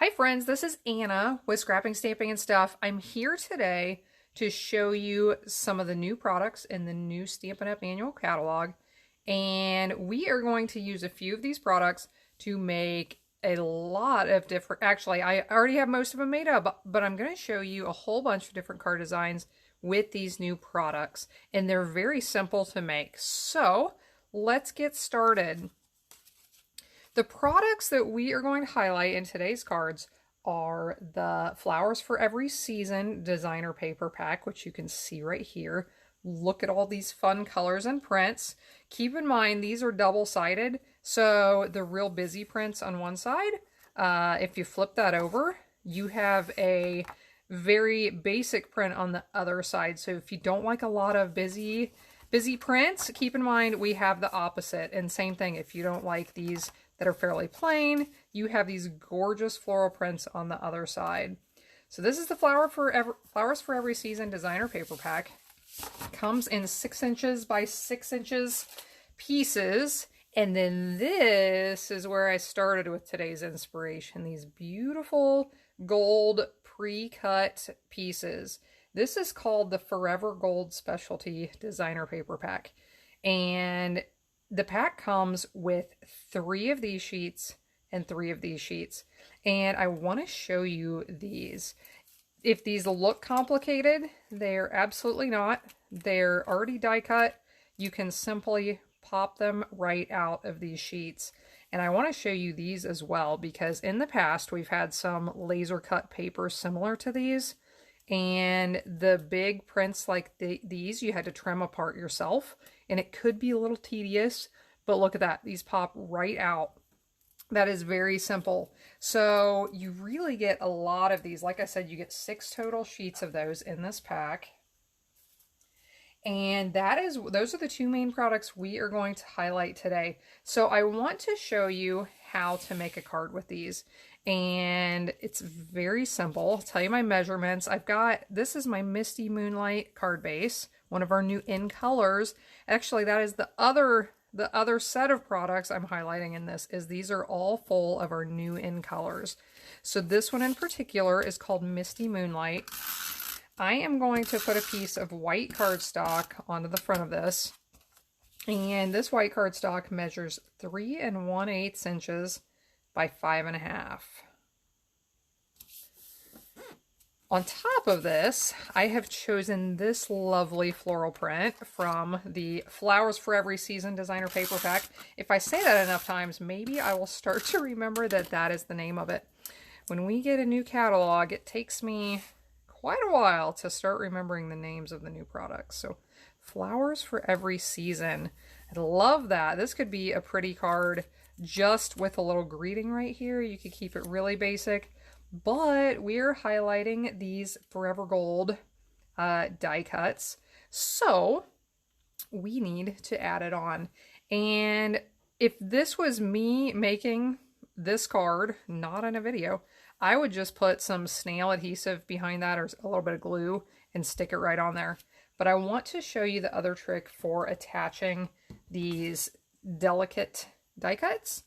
Hi friends, this is Anna with Scrapping, Stamping, and Stuff. I'm here today to show you some of the new products in the new Stampin' Up! Annual catalog. And we are going to use a few of these products to make a lot of different, actually I already have most of them made up, but I'm going to show you a whole bunch of different card designs with these new products. And they're very simple to make. So let's get started. The products that we are going to highlight in today's cards are the Flowers for Every Season designer paper pack, which you can see right here. Look at all these fun colors and prints. Keep in mind, these are double-sided, so the real busy prints on one side, if you flip that over, you have a very basic print on the other side. So if you don't like a lot of busy prints, keep in mind we have the opposite. And same thing, if you don't like these that are fairly plain, you have these gorgeous floral prints on the other side. So this is the Flowers for Every Season designer paper pack. It comes in 6 inches by 6 inches pieces. And then this is where I started with today's inspiration. These beautiful gold pre-cut pieces. This is called the Forever Gold Specialty Designer Paper Pack. And the pack comes with 3 of these sheets and 3 of these sheets. And I want to show you these. If these look complicated, they're absolutely not. They're already die cut. You can simply pop them right out of these sheets. And I want to show you these as well, because in the past we've had some laser cut paper similar to these. And the big prints like these, you had to trim apart yourself. And it could be a little tedious, but look at that. These pop right out. That is very simple. So you really get a lot of these. Like I said, you get 6 total sheets of those in this pack. And those are the 2 main products we are going to highlight today. So I want to show you how to make a card with these. And it's very simple. I'll tell you my measurements. This is my Misty Moonlight card base, one of our new in colors. Actually, that is the other set of products I'm highlighting in this. These are all full of our new in colors. So this one in particular is called Misty Moonlight. I am going to put a piece of white cardstock onto the front of this. And this white cardstock measures 3 1/8 inches by 5.5. On top of this, I have chosen this lovely floral print from the Flowers for Every Season designer paper pack. If I say that enough times, maybe I will start to remember that that is the name of it. When we get a new catalog, it takes me quite a while to start remembering the names of the new products. So Flowers for Every Season. I love that. This could be a pretty card just with a little greeting right here. You could keep it really basic, but we're highlighting these Forever Gold die cuts. So we need to add it on. And if this was me making this card, not in a video, I would just put some snail adhesive behind that or a little bit of glue and stick it right on there. But I want to show you the other trick for attaching these delicate die cuts,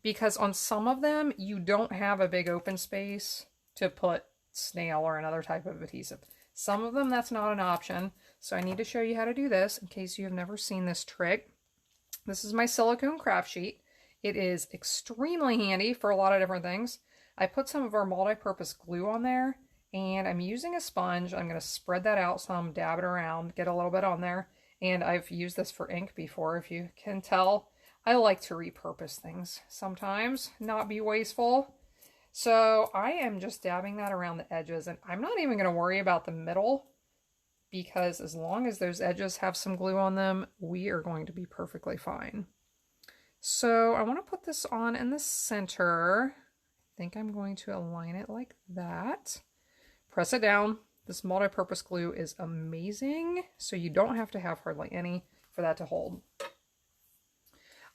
because on some of them you don't have a big open space to put snail or another type of adhesive. Some of them that's not an option, so I need to show you how to do this in case you have never seen this trick. This is my silicone craft sheet. It is extremely handy for a lot of different things. I put some of our multi-purpose glue on there, and I'm using a sponge. I'm going to spread that out some, dab it around, get a little bit on there. And I've used this for ink before, if you can tell. I like to repurpose things sometimes, not be wasteful. So I am just dabbing that around the edges, and I'm not even going to worry about the middle, because as long as those edges have some glue on them, we are going to be perfectly fine. So I want to put this on in the center. I think I'm going to align it like that. Press it down. This multi-purpose glue is amazing, so you don't have to have hardly any for that to hold.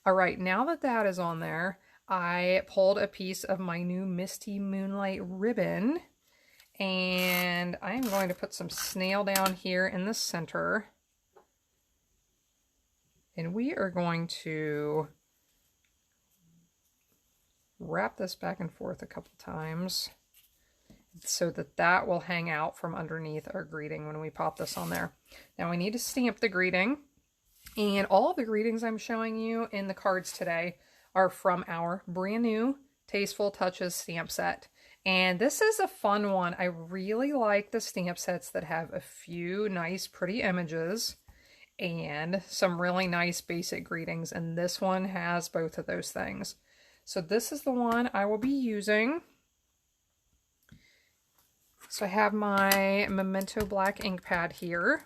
All right, now that that is on there, I pulled a piece of my new Misty Moonlight ribbon, and I'm going to put some snail down here in the center. And we are going to wrap this back and forth a couple times so that that will hang out from underneath our greeting when we pop this on there. Now we need to stamp the greeting, and all of the greetings I'm showing you in the cards today are from our brand new Tasteful Touches stamp set. And this is a fun one. I really like the stamp sets that have a few nice pretty images and some really nice basic greetings, and this one has both of those things. So this is the one I will be using. So I have my Memento black ink pad here,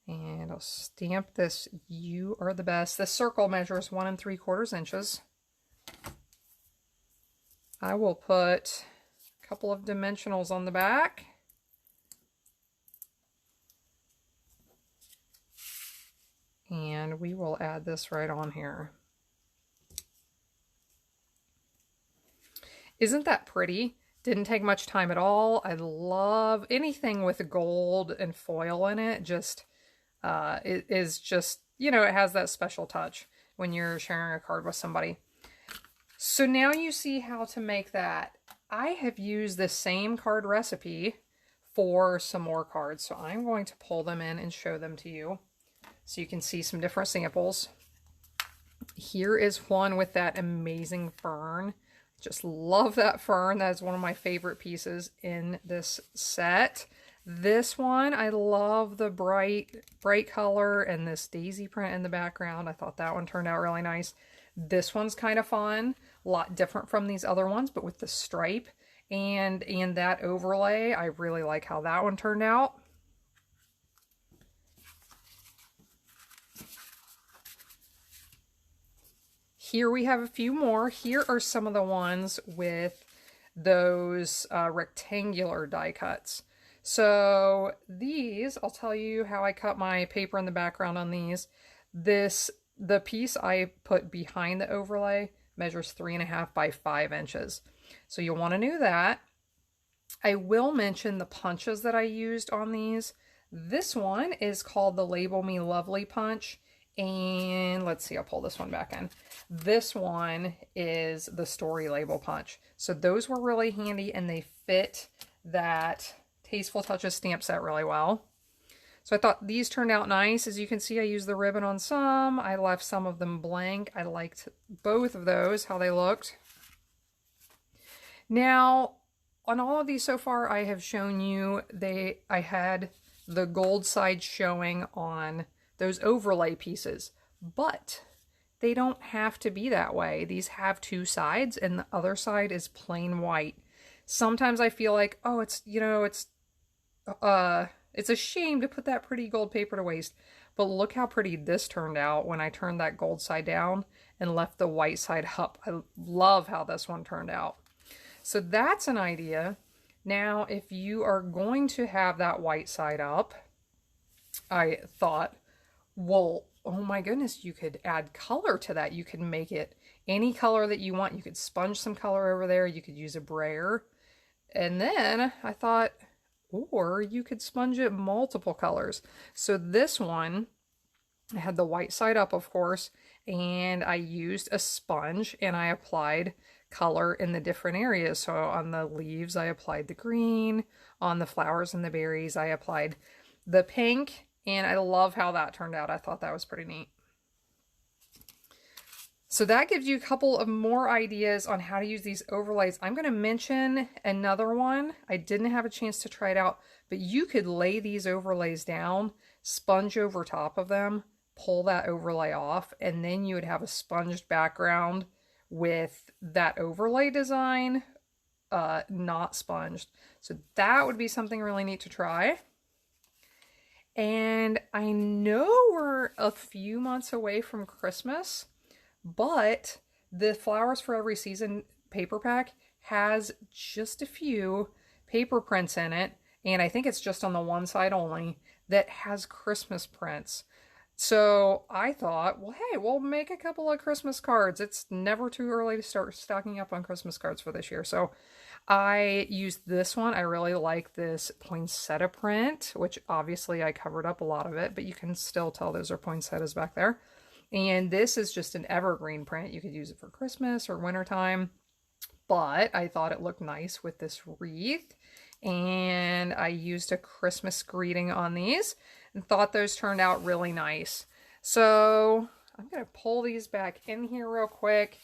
and I'll stamp this "You Are the Best." This circle measures 1 3/4 inches. I will put a couple of dimensionals on the back. And we will add this right on here. Isn't that pretty? Didn't take much time at all. I love anything with gold and foil in it. Just, it is just, you know, it has that special touch when you're sharing a card with somebody. So now you see how to make that. I have used the same card recipe for some more cards. So I'm going to pull them in and show them to you so you can see some different samples. Here is one with that amazing fern. Just love that fern. That is one of my favorite pieces in this set. This one, I love the bright color and this daisy print in the background. I thought that one turned out really nice. This one's kind of fun, a lot different from these other ones, but with the stripe and that overlay, I really like how that one turned out. Here we have a few more. Here are some of the ones with those rectangular die cuts. So these, I'll tell you how I cut my paper in the background on these. The piece I put behind the overlay measures 3.5 by 5 inches. So you'll want to know that. I will mention the punches that I used on these. This one is called the Label Me Lovely punch. And let's see, I'll pull this one back in. This one is the Story Label punch. So those were really handy and they fit that Tasteful Touches stamp set really well. So I thought these turned out nice. As you can see, I used the ribbon on some. I left some of them blank. I liked both of those, how they looked. Now, on all of these so far, I have shown you, I had the gold side showing on those overlay pieces, but they don't have to be that way. These have two sides and the other side is plain white. Sometimes I feel like, oh, it's, you know, it's a shame to put that pretty gold paper to waste, but look how pretty this turned out when I turned that gold side down and left the white side up. I love how this one turned out. So that's an idea. Now, if you are going to have that white side up, I thought, well, oh my goodness, you could add color to that. You could make it any color that you want. You could sponge some color over there. You could use a brayer. And then I thought, or you could sponge it multiple colors. So this one, I had the white side up, of course, and I used a sponge and I applied color in the different areas. So on the leaves, I applied the green. On the flowers and the berries, I applied the pink. And I love how that turned out. I thought that was pretty neat. So that gives you a couple of more ideas on how to use these overlays. I'm going to mention another one. I didn't have a chance to try it out, but you could lay these overlays down, sponge over top of them, pull that overlay off, and then you would have a sponged background with that overlay design not sponged. So that would be something really neat to try. And I know we're a few months away from Christmas, but the Flowers for Every Season paper pack has just a few paper prints in it, and I think it's just on the one side only, that has Christmas prints. So I thought, well, hey, we'll make a couple of Christmas cards. It's never too early to start stocking up on Christmas cards for this year. So I used this one. I really like this poinsettia print, which obviously I covered up a lot of it, but you can still tell those are poinsettias back there. And this is just an evergreen print. You could use it for Christmas or wintertime, but I thought it looked nice with this wreath. And I used a Christmas greeting on these and thought those turned out really nice. So I'm going to pull these back in here real quick.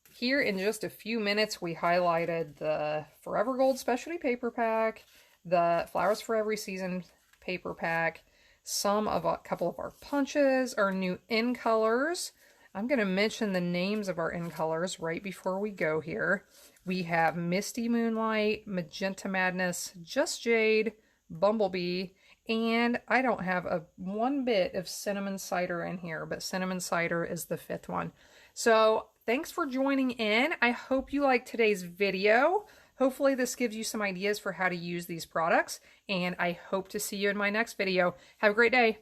Here in just a few minutes, we highlighted the Forever Gold Specialty Paper Pack, the Flowers for Every Season Paper Pack, a couple of our punches, our new in colors. I'm going to mention the names of our in colors right before we go here. We have Misty Moonlight, Magenta Madness, Just Jade, Bumblebee, and I don't have one bit of Cinnamon Cider in here, but Cinnamon Cider is the 5th one. So thanks for joining in. I hope you liked today's video. Hopefully this gives you some ideas for how to use these products, and I hope to see you in my next video. Have a great day.